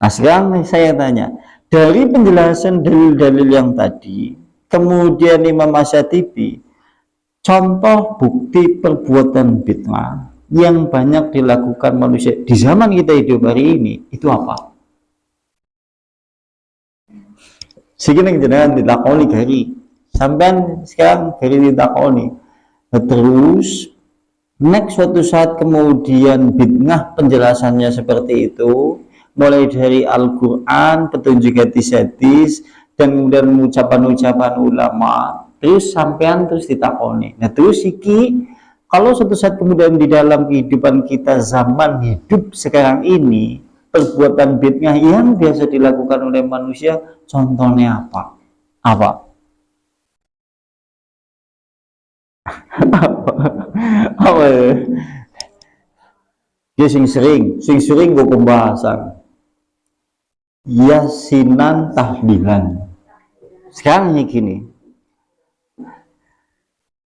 Nah sekarang saya tanya, dari penjelasan dalil-dalil yang tadi, kemudian Imam Asyatibi, contoh bukti perbuatan bid'ah yang banyak dilakukan manusia di zaman kita hidup hari ini, itu apa? Segini jenengan ditakoni gari, sampean sekarang gari ditakoni, terus next suatu saat kemudian bid'ah penjelasannya seperti itu, mulai dari Al-Quran, petunjuk hadis-hadis, dan kemudian ucapan-ucapan ulama, terus sampean terus ditakoni. Nah terus iki, kalau suatu saat kemudian di dalam kehidupan kita zaman hidup sekarang ini, perbuatan bid'ah yang biasa dilakukan oleh manusia, contohnya apa? Apa? Apa ya? Dia sing sering gue pembahasan yasinan tahlilan. Sekarang ini gini,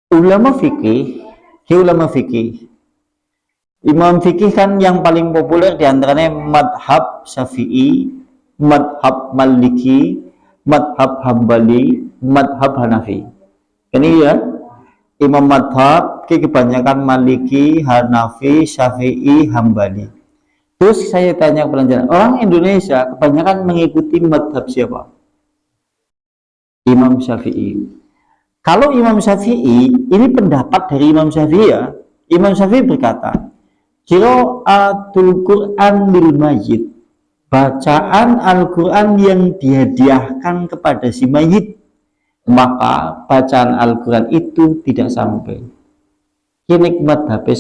ulama fikih, imam fikih kan yang paling populer diantaranya madhab Syafi'i, madhab Maliki, madhab Hambali, madhab Hanafi. Ini ya, imam madhab kebanyakan Maliki, Hanafi, Syafi'i, Hambali. Terus saya tanya pelajaran, orang Indonesia kebanyakan mengikuti madhab siapa? Imam Syafi'i. Kalau Imam Syafi'i, ini pendapat dari Imam Syafi'i ya. Imam Syafi'i berkata, qiraatul Qur'an lil mayyit, bacaan Al-Quran yang dihadiahkan kepada si mayit, maka bacaan Al-Quran itu tidak sampai. Nikmat HP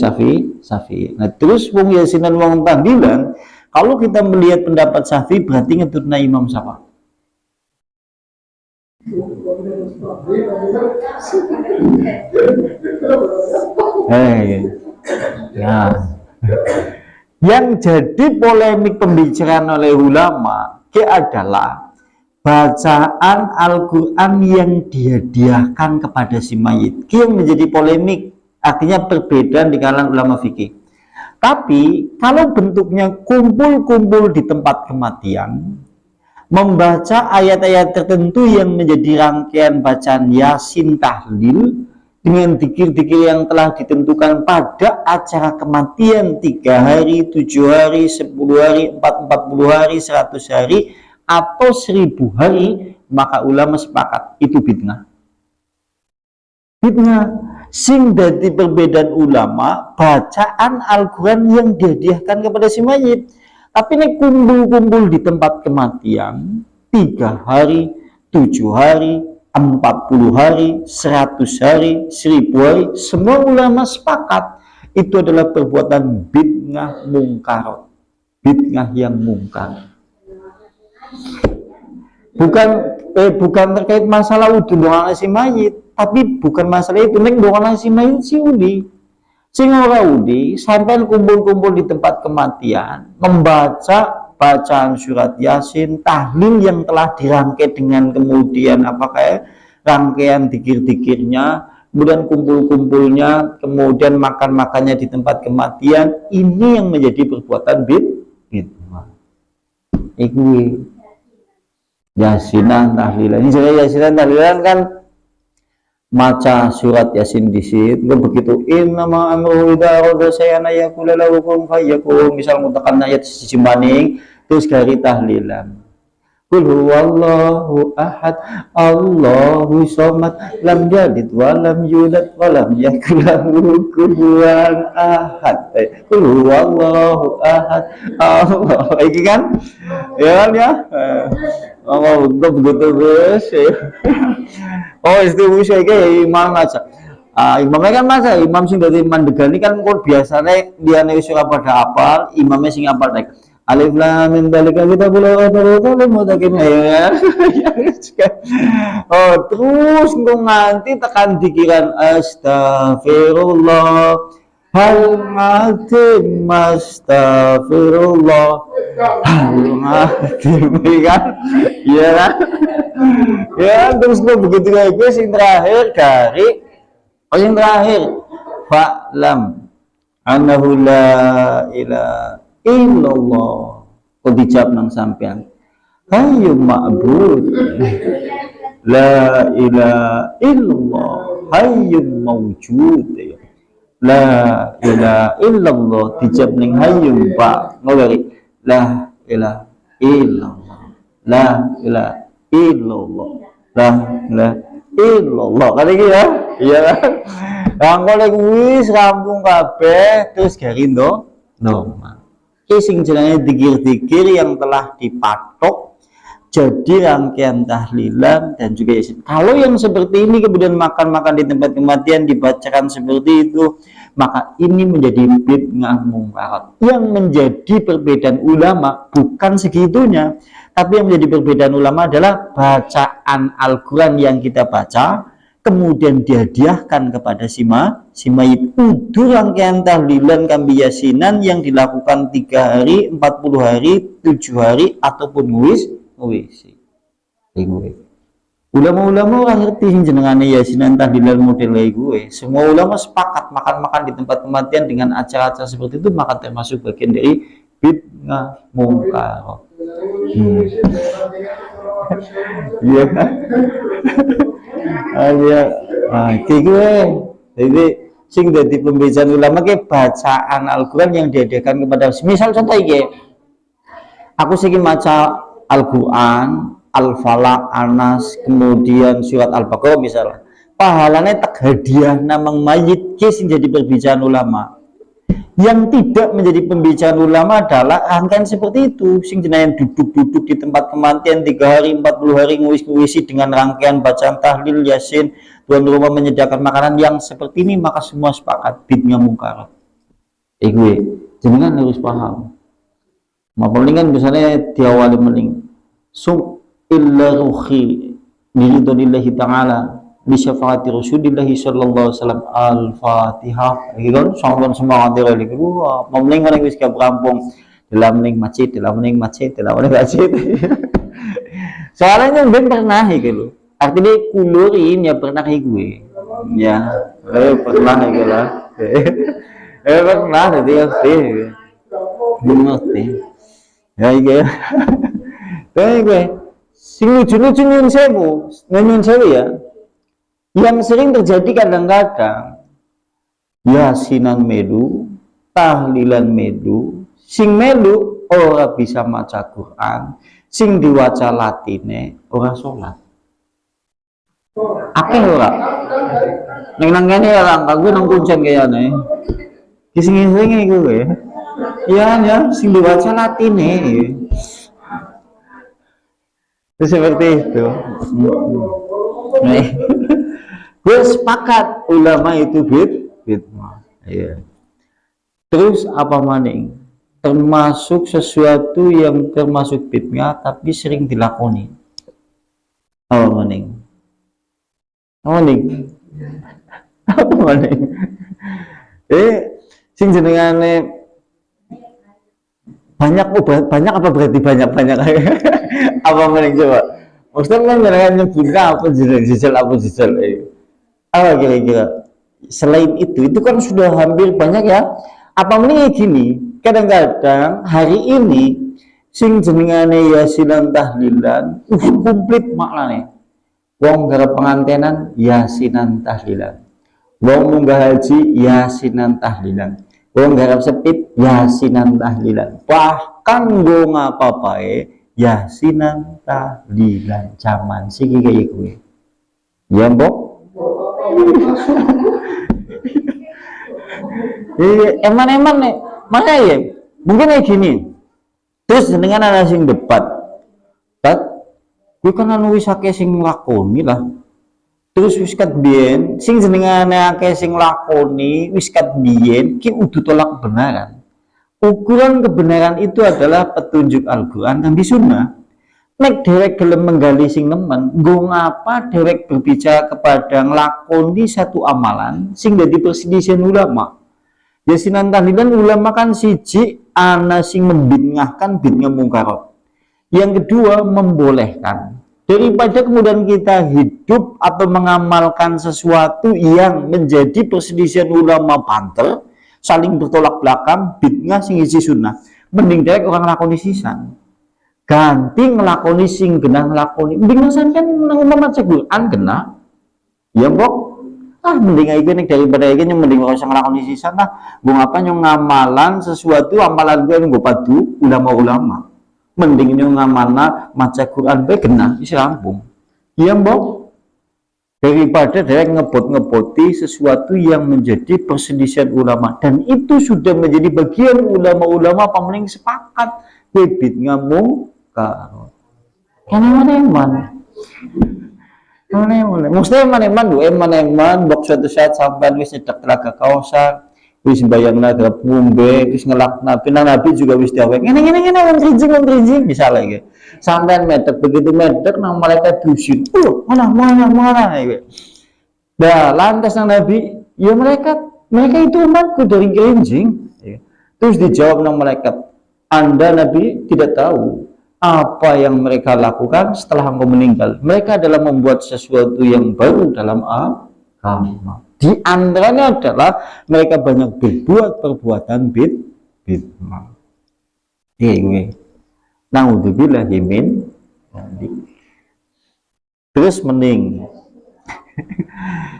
Syafi'i. Nah terus wong yasinan wong tahlilan, kalau kita melihat pendapat Syafi'i berarti ngetutna imam siapa? Nah, yang jadi polemik pembicaraan oleh ulama adalah bacaan Al-Quran yang dihadiahkan kepada si mayit, yang menjadi polemik. Artinya perbedaan di kalangan ulama fikih. Tapi kalau bentuknya kumpul-kumpul di tempat kematian, membaca ayat-ayat tertentu yang menjadi rangkaian bacaan Yasin tahlil dengan zikir-zikir yang telah ditentukan pada acara kematian 3 hari, 7 hari, 10 hari, 40 hari, 100 hari, atau 1000 hari, maka ulama sepakat itu bid'ah. Bid'ah. Sing dadi perbedaan ulama bacaan Al-Quran yang dihadiahkan kepada si mayit. Tapi ini kumpul-kumpul di tempat kematian 3 hari, 7 hari, 40 hari, 100 hari, 1000 hari, semua ulama sepakat itu adalah perbuatan bid'ah mungkar, bid'ah yang mungkar. Bukan terkait masalah udah doang si mayit, tapi bukan masalah itu, neng doang si mayit si udi, sing ora udi, sampai kumpul-kumpul di tempat kematian, membaca bacaan surat Yasin, tahlil yang telah dirangkai dengan kemudian apakah rangkaian dikir-dikirnya, kemudian kumpul-kumpulnya, kemudian makan-makannya di tempat kematian, ini yang menjadi perbuatan bid'ah. Iku Yasinan tahlilan. Ini jadi Yasinan tahlilan kan maca surat Yasin di situ, begitu innama amruhu idza arada shay'an yaqulu lahu kun fayakun, misal mutakan ayat siji maning terus gari tahlilan. Qul huwallahu ahad, Allahu samad, lam yalid wa lam yulad wa lam yakul lahu kufuwan ahad. Qul huwallahu ahad, Allah. Iki kan? Ya kan ya? Oh, begitu terus. Oh, itu bisa kayak imam aja. Imamnya kan masa imam sing dari mandegani kan kok biasanya dia nih suka pada apal, imamnya sing apal nek alif lam mim dalika kitabul mutakin ya. Oh, terus engko nganti tekan dikiran astagfirullah hal matim astagfirullah hal matim kan ya kan ya terus kok begitu kayak gue sing terakhir dari yang terakhir fa'lam annahu la ilaha illallah kok dijawab nang sampean. Hayyu ma'bud la ilaha illallah hayyun mawjud. La ilaha illallah dijawab ning hayyun pak ngawari la ilaha illallah la ilaha illallah la ilaha illallah kali iki ya iya kan angkone wis rampung kabeh terus garindo normal iki sing jenenge dikir-dikir yang telah dipatok jadi rangkaian tahlilan dan juga yasin. Kalau yang seperti ini kemudian makan-makan di tempat kematian dibacakan seperti itu, maka ini menjadi bid'ah mungkarat. Yang menjadi perbedaan ulama bukan segitunya, tapi yang menjadi perbedaan ulama adalah bacaan Al-Quran yang kita baca kemudian dihadiahkan kepada si mayit. Udur rangkaian tahlilan kambi yasinan yang dilakukan 3 hari, 40 hari, 7 hari ataupun wis. Ulama-ulama orang ngerti sing jenengane yasinan tahlilan model gue. Semua ulama sepakat makan-makan di tempat kematian dengan acara-acara seperti itu maka termasuk bagian dari bid'ah mungkarat. Iya kan? Gue. Jadi sing dadi pembicaraan ulama ke bacaan Al-Quran yang diadakan kepada misal contoh iki. Aku sing maca Al-Quran, Al-Falaq, Anas, kemudian surat Al-Baqarah misalnya. Pahalanya tak hadiah namang mayit sing jadi perbicaraan ulama. Yang tidak menjadi pembicaraan ulama adalah rangkaian seperti itu. Sing jenengan duduk-duduk di tempat kematian 3 hari, 40 hari ngwis-ngwisi dengan rangkaian bacaan tahlil, yasin, tuan rumah menyediakan makanan yang seperti ini maka semua sepakat bid'ah mungkarat. Gue jenengan harus paham. Maupun kan misalnya diawali mening sum illa ruhi lillahi ta'ala bi syafaati Rasulillahi sallallahu alaihi wasallam al-Fatihah gitu sombong semangat iki wah mening kan wis rampung dalam ning masjid soalnya ben pernah iki lho artinya kulurin ya pernah gue ya pernah iki lah pernah tadi ngerti ya iya gue sing lucu-lucu nyun sewu ya yang sering terjadi kadang-kadang yasinan melu tahlilan melu sing melu ora bisa maca Quran sing diwaca latine ora sholat akeh ora nang kene ora gue nang kuncen kayane kising-kising gue ya sing diwaca latine itu seperti itu. Gue sepakat ulama itu bid'ah. Iya. Terus apa maning? Termasuk sesuatu yang termasuk bid'ah tapi sering dilakoni. Apa maning? Apa maning? Sing jenengane banyak apa berarti banyak apa mending coba maksudnya kan mereka nyebutnya apa jejal apa kira-kira selain itu kan sudah hampir banyak ya apa mending gini kadang-kadang hari ini sing jenengane yasinan tahlilan komplit maknanya wong garap pengantenan yasinan tahlilan wong munggah haji yasinan tahlilan wong garap sepit yasinan tahlilan bahkan gue ngapa-pae yasinan tahlilan zaman sih kayak gue ya mbok eman nih mana ya mungkin kayak gini terus dengan ada sing debat gue kan anu wis akeh sing nglakoni lah terus wis kat biyen sing jenengane akeh sing lakoni wis kat biyen ki udu tolak kebenaran. Ukuran kebenaran itu adalah petunjuk Al-Qur'an dan sunnah. Nek dhewek gelem menggali sing nemen, nggo ngapa dhewek berbicara kepada nglakoni satu amalan sing dadi perselisihan ulama. Yasinan tahlilan ulama kan siji ana sing membid'ahkan bid'ah mungkarat. Yang kedua membolehkan. Daripada kemudian kita hidup atau mengamalkan sesuatu yang menjadi perselisihan ulama banter, saling bertolak belakang, bid'ah sing isi sunnah. mending dhewek orang lakoni sisan. Ganti ngelakoni sing genah ngelakoni. Mending sampean nang maca Quran genah. Ya mbok. Mending aja nih daripada aja yang mending orang ngelakoni sisan lah. Gue ngapa nyong ngamalan sesuatu amalan gue nunggu padu ulama-ulama. Mending nyong ngamalna maca Quran gue genah isi rampung. Ya mbok. Daripada dia ngebot-ngeboti sesuatu yang menjadi perselisihan ulama, dan itu sudah menjadi bagian ulama-ulama paling sepakat bibit ngamung karo mana mesti eman bok suatu saat sampai wis nyedak telaga kaosan wis bayangna grab ngombe wis ngelakna pinang nabi juga wis dawek ngene wong rinjing misalnya sampean medek begitu medek nang malaikat dusin mana gitu. Nah lantas nang nabi ya mereka itu umatku dari rinjing terus dijawab nang malaikat Anda nabi tidak tahu apa yang mereka lakukan setelah engkau meninggal. Mereka adalah membuat sesuatu yang baru dalam agama. Di antaranya adalah mereka banyak berbuat perbuatan bid'ah. Naudzubillah min. Terus mending.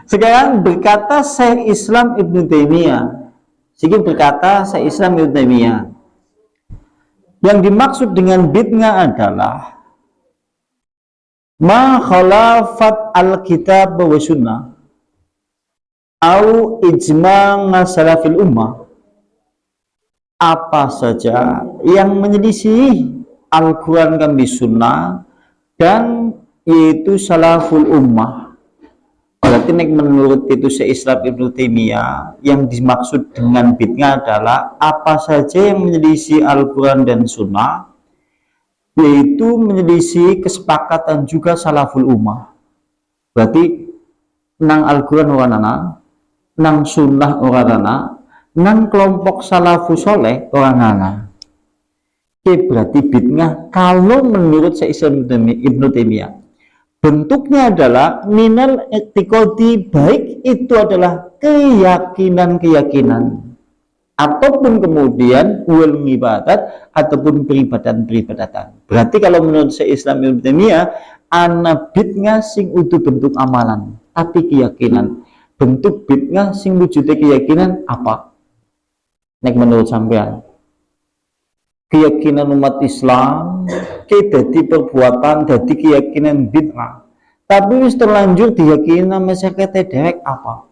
Sekarang berkata Syekh Islam Ibnu Taimiyah. Yang dimaksud dengan bid'ah adalah ma khalafat al-kitab wa sunnah au ijma' salafil ummah, apa saja yang menyelisih Al-Quran dan Sunnah dan yaitu salaful ummah. Berarti menurut itu Islam Ibnu Taimiyah yang dimaksud dengan bid'ah adalah apa saja yang menyelisih Al-Quran dan Sunnah, yaitu menyelisih kesepakatan juga salaful ummah. Berarti nang Al-Quran orang ana, nang Sunnah orang ana, nang kelompok salafus soleh orang ana. Berarti bid'ah kalau menurut Islam Ibnu Taimiyah bentuknya adalah minal i'tiqadi, baik itu adalah keyakinan ataupun kemudian wal ibadat ataupun peribadatan. Berarti kalau menurut Islam Ibnu Taimiyah ana bid'ah sing utuh bentuk amalan tapi keyakinan. Bentuk bid'ah sing wujudnya keyakinan apa? Nek menurut sampean keyakinan umat Islam dadi perbuatan dadi keyakinan bid'ah, tapi wis terlanjur diyakini masyarakat dewek apa?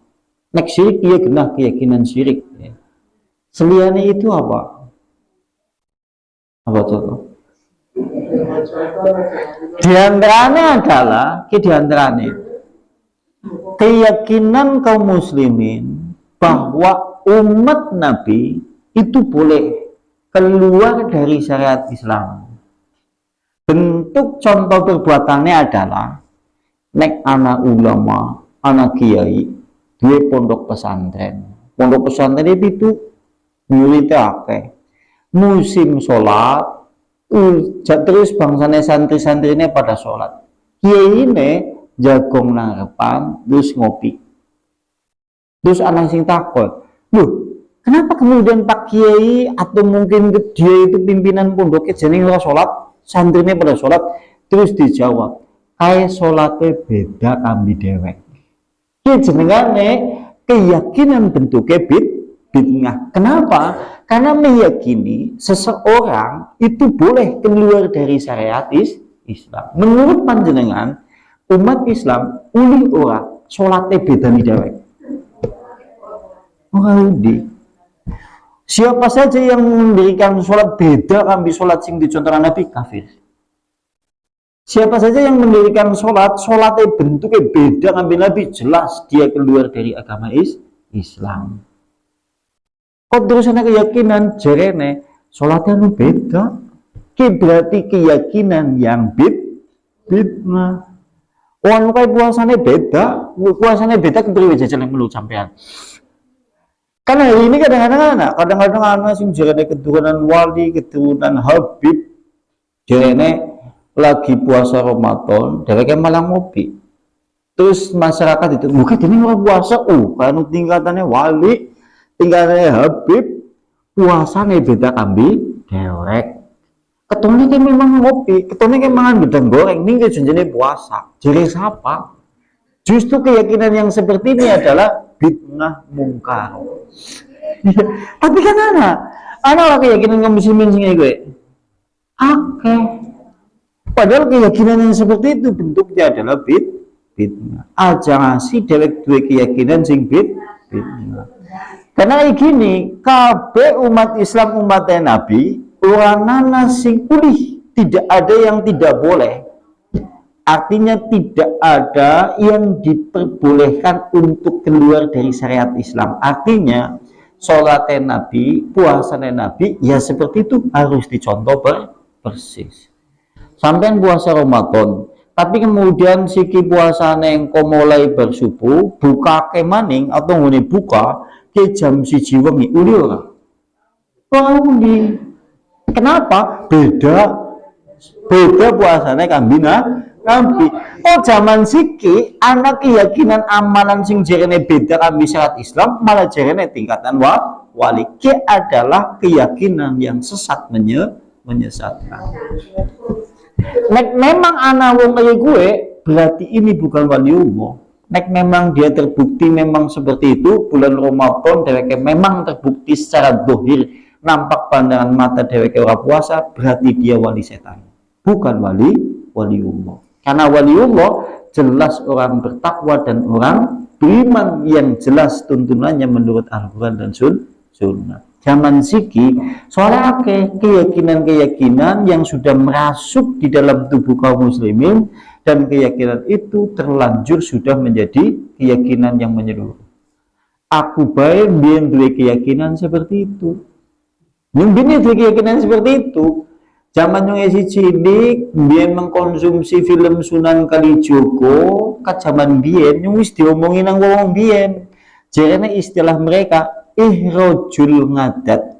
Nek syirik ya genah keyakinan syirik ya. Seliane itu apa contoh? Diantaranya adalah keyakinan kaum muslimin bahwa umat Nabi itu boleh keluar dari syariat Islam. Bentuk contoh perbuatannya adalah nek anak ulama, anak kiai, dua pondok pesantren. Pondok pesantren itu muridnya akeh. Musim sholat, terus bangsane santri-santrinya pada sholat. Kiai ini jagong nangepan, terus ngopi. Terus anak sing takut, kenapa kemudian Pak Kiai atau mungkin dia itu pimpinan pondoknya jadi nggak sholat, santrinya pada sholat, terus dijawab, kayak sholatnya beda kami dewek. Ini jenengane keyakinan bentuknya bid'ah. Kenapa? Karena meyakini seseorang itu boleh keluar dari syariat Islam. Menurut panjenengan, umat Islam uli ora sholatnya beda nih dewek. Siapa saja yang mendirikan sholat beda kami sholat sing dicontohkan Nabi kafir. Siapa saja yang mendirikan sholatnya bentuknya beda kami Nabi, jelas dia keluar dari agama Islam. Kok terusan keyakinan jerene sholatnya nu beda, berarti keyakinan yang bid'ah. Orang kayak puasanya beda kepriwe jajal yang melu sampean. Karena hari ini kadang-kadang anak sing jarene keturunan wali, keturunan Habib, jarene lagi puasa Ramadan, dheweke malah ngopi. Terus masyarakat itu, bukan ini orang puasa, kan tingkatannya wali, tingkatannya Habib, puasanya beda kambing dewek. Ketone ki memang ngopi, ketone ki mangan gedang goreng, ini jenenge puasa. Jadi siapa? Justru keyakinan yang seperti ini adalah bid'ah mungkar. Tapi kan ana keyakinan kaum muslimin sing gue. Oke. Padahal keyakinan yang seperti itu bentuknya adalah bid'ah. Aja ngasih dewek duwe keyakinan sing bid'ah. Karena gini, kabeh umat Islam umat Nabi, orang sing pulih, tidak ada yang tidak boleh. Artinya tidak ada yang diperbolehkan untuk keluar dari syariat Islam. Artinya sholat Nabi, puasa Nabi, ya seperti itu harus dicontoh persis. Sampai puasa Ramadan, tapi kemudian siki puasa engko mulai bersubuh, buka ke maning atau ngene buka ke jam 1 wengi, uli ora? Kenapa? Beda puasanya kambi. Oh zaman siki anak keyakinan amalan sing jerene beda kambi syariat Islam malah jerene tingkatan wali. Ke adalah keyakinan yang sesat menyesatkan. Nek memang anak wong kayak gue berarti ini bukan waliullah. Nek memang dia terbukti memang seperti itu bulan Ramadan dheweke memang terbukti secara dohir nampak pandangan mata dheweke ora puasa berarti dia wali setan. Bukan waliullah. Karena waliullah jelas orang bertakwa dan orang beriman yang jelas tuntunannya menurut Al-Quran dan Sunnah. Zaman siki soalnya keyakinan-keyakinan yang sudah merasuk di dalam tubuh kaum muslimin dan keyakinan itu terlanjur sudah menjadi keyakinan yang menyeluruh. Aku baik biar duwe keyakinan seperti itu. Mungkin duwe keyakinan seperti itu. Zaman yang cilik biyen mengkonsumsi film Sunan Kalijogo kat zaman biyen yang wis diomongin nang wong biyen. Jarene istilah mereka ihrojul ngadat.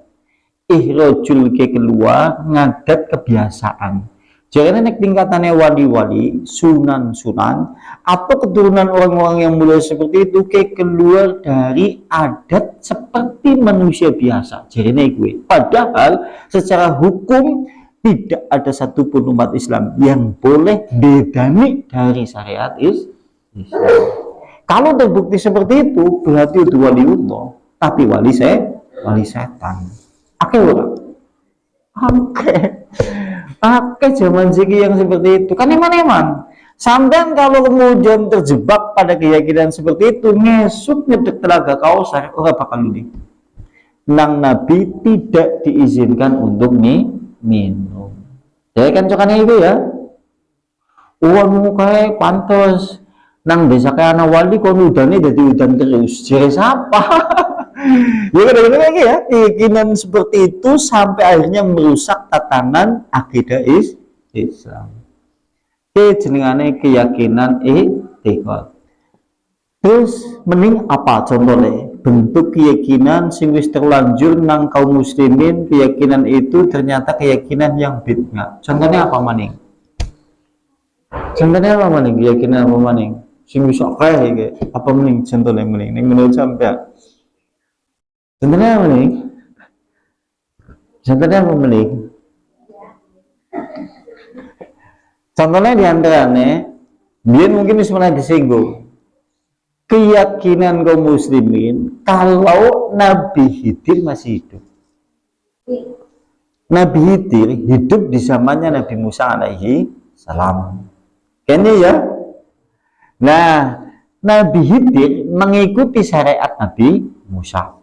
Ihrojul ke keluar, ngadat kebiasaan. Jarene nek tingkatannya wali-wali, sunan-sunan atau keturunan orang-orang yang mulia seperti itu ke keluar dari adat seperti manusia biasa. Jarene gue. Padahal secara hukum tidak ada satupun umat Islam yang boleh bedani dari syariat Islam. Kalau terbukti seperti itu, berarti itu waliullah, tapi wali setan. Oke, zaman segi yang seperti itu kan eman-eman. Sampai kalau kemudian terjebak pada keyakinan seperti itu, ngesuk nyedek telaga kausar, ora bakal luli. Nang Nabi tidak diizinkan untuk minum. Ya kan cokane itu ya. Uang kayak pantos nang desa kayak anak wali kon udane jadi udan terus. Jadi siapa? Ya kadang-kadang lagi ya keyakinan seperti itu sampai akhirnya merusak tatanan akidah Islam. Jenengane keyakinan etikot. Terus mending apa contohnya? Bentuk keyakinan sing wis terlanjur nang kaum muslimin, keyakinan itu ternyata keyakinan yang bid'ah. Contohnya apa maning? Keyakinan apa maning? Sing wis kae apa maning contohnya maning? Ning menurut sampean. Contohnya apa maning? Contohnya diantaranya, dia mungkin pernah disinggung. Keyakinan kaum muslimin kalau Nabi Khidir masih hidup. Nabi Khidir hidup di zamannya Nabi Musa alaihi salam. Kayaknya ya. Nah, Nabi Khidir mengikuti syariat Nabi Musa.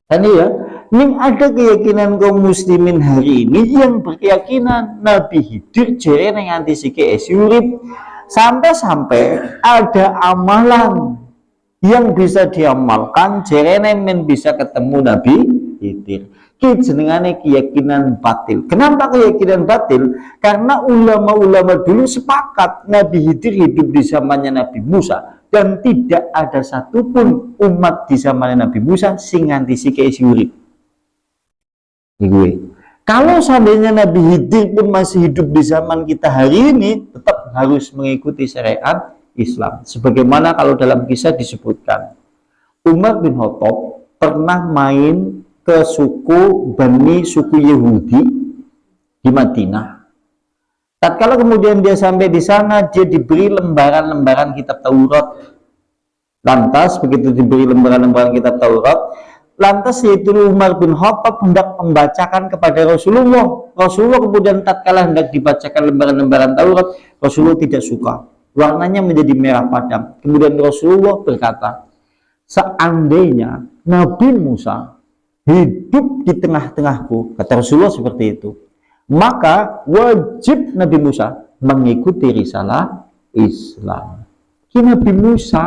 Dan ya, ini ada keyakinan kaum muslimin hari ini yang berkeyakinan Nabi Khidir jere yang antisike urip. Sampai-sampai ada amalan yang bisa diamalkan jerene men bisa ketemu Nabi Khidir. Ki jenengane keyakinan batil. Kenapa keyakinan batil? Karena ulama-ulama dulu sepakat Nabi Khidir hidup di zamannya Nabi Musa dan tidak ada satupun umat di zamannya Nabi Musa sing ngantisike urip. Gue. Kalau seandainya Nabi Khidir pun masih hidup di zaman kita hari ini, tetap harus mengikuti syariat Islam. Sebagaimana kalau dalam kisah disebutkan, Umar bin Khattab pernah main ke suku Yahudi di Madinah. Tatkala kemudian dia sampai di sana, dia diberi lembaran-lembaran kitab Taurat. Lantas begitu diberi lembaran-lembaran kitab Taurat, lantas yaitu Umar bin Khattab hendak membacakan kepada Rasulullah. Rasulullah kemudian tatkala hendak dibacakan lembaran-lembaran Taurat, Rasulullah tidak suka. Warnanya menjadi merah padam. Kemudian Rasulullah berkata, seandainya Nabi Musa hidup di tengah-tengahku, kata Rasulullah seperti itu, maka wajib Nabi Musa mengikuti risalah Islam. Ini Nabi Musa,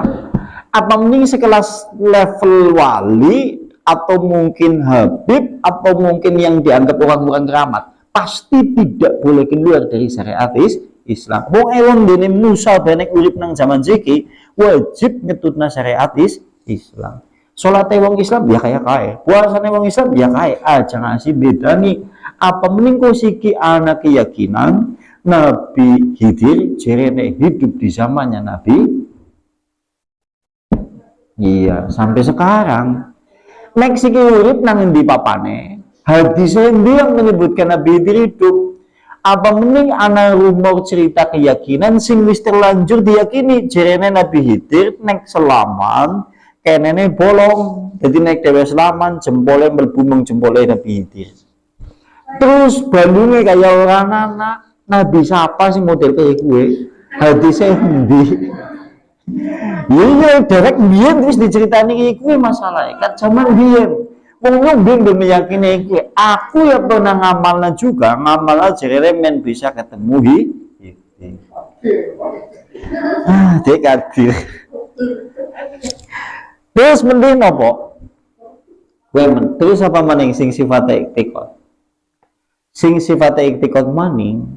apa mending sekelas level wali, atau mungkin Habib, atau mungkin yang dianggap orang-orang keramat, pasti tidak boleh keluar dari syariat Islam. Wong ewon dene Musa benek urip nang zaman ziki, wajib ngetutna syariat Islam. Salate wong Islam ya kaya, puasane wong Islam ya kaya, aja ngasih beda nih. Apa mending kau siki anak keyakinan Nabi Khidir jerene hidup di zamannya Nabi. Iya, sampai sekarang nek siki urip nang endi papane? Hadis yang menyebutkan Nabi Khidir hidup. Apa mending ana rumor cerita keyakinan sing wis terlanjur diyakini jerene Nabi Khidir nek selaman kenene bolong. Jadi nek dhewe selaman jempole mlebu mung jempole Nabi Khidir. Terus bandungnya kayak orang anak Nabi siapa sih model kayak gue? Hadisnya endi? Iya, derek biyen terus diceritani kayak gue masalahnya kan zaman biyen. Wong nyumbing ben meyakini gue. Aku ya pernah ngamalna juga, ngamal aja men bisa ketemu dekadir. Terus mending apa? Gue terus apa maning sing sifatnya iktikad? Sing sifatnya iktikad maning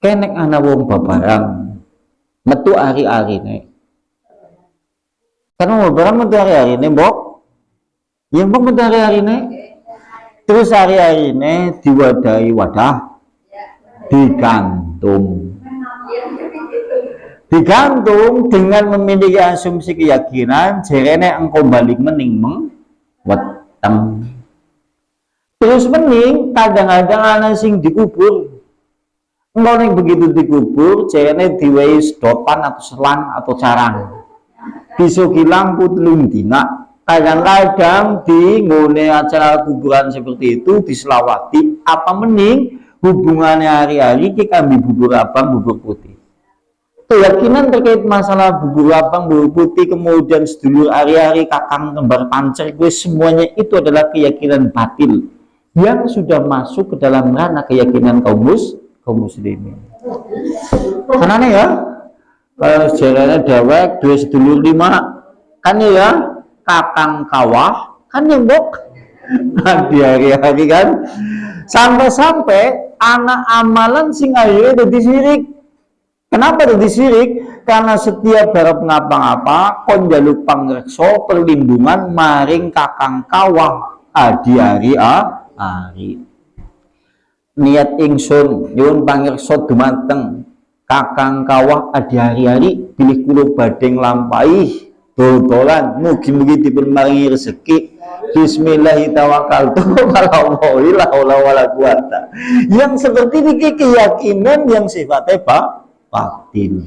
kenek ana wong babarang metu ari-ari nek. Karena babarang metu ari-ari nek, Mbok. Ya Mbok metu ari-ari nek. Terus ari-ari nek diwadahi wadah digantung. Digantung dengan memiliki asumsi keyakinan jerene engkau balik mening weteng. Terus mending kadang-kadang ana sing dikubur. Engko nek begitu dikubur, jerene diwehi sedotan atau selang atau carang. Bisa kilang putlung dina. Kadang-kadang di ngone acara kuburan seperti itu diselawati. Apa mending hubungannya hari-hari kita ambil bubur abang, bubur putih. Keyakinan terkait masalah bubur abang, bubur putih, kemudian sedulur hari-hari, kakang kembar pancer, gue semuanya itu adalah keyakinan batil yang sudah masuk ke dalam ranah keyakinan kaum muslimin. Karena nih ya, kalau sejarahnya dewek, dua sedulur lima, kan ya, kakang kawah, kan yang Mbok, di hari-hari kan, sampai-sampai anak amalan sing ayo jadi sirik. Kenapa jadi sirik? Karena setiap barang ngapa-ngapa, kon jaluk pangrekso perlindungan maring kakang kawah di hari. Niat ingsun nyuwun pangreksa dumateng kakang kawah adi hari-hari bilih kula badhe nglampahi dodolan mugi-mugi dipun maringi rezeki. Bismillahirrahmanirrahim. La haula wala quwata. Yang seperti ini keyakinan yang sifatnya batin.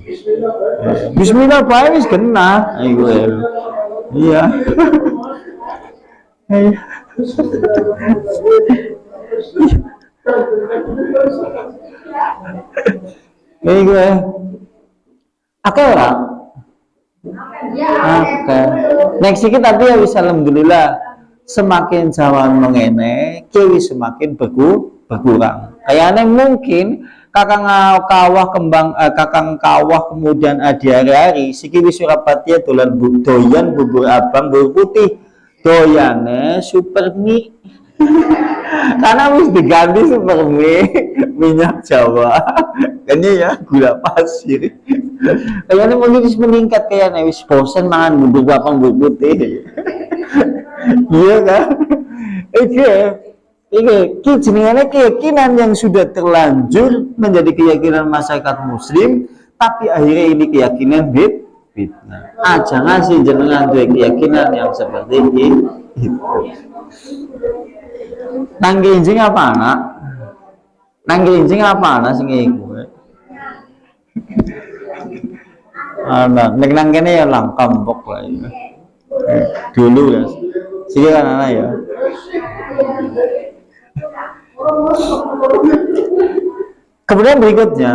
Bismillah bae wis kena. Iya. Ini gue oke lah. Oke. Next kita tapi ya wis alhamdulillah semakin zaman mengene kewi semakin berkurang. Kayaknya mungkin kakang kawah kemudian adi hari-hari siki wis Surabaya doyan bubur abang bubur putih doyane super mie. Karena wis diganti super mie minyak Jawa kayaknya ya gula pasir. Kayaknya mungkin wis meningkat kayaknya wis bosen mangan bubur abang bubur putih. Iya kan? Ini jenengannya keyakinan yang sudah terlanjur menjadi keyakinan masyarakat muslim, tapi akhirnya ini keyakinan fitnah. Jangan sih jenengan keyakinan yang seperti itu. Nang kincing apa anak? Nang kincing apa anak sing iku? Anak, nang kene ya langkambok lah ya. Dulu ya. Sih kan anak ya. Kemudian berikutnya,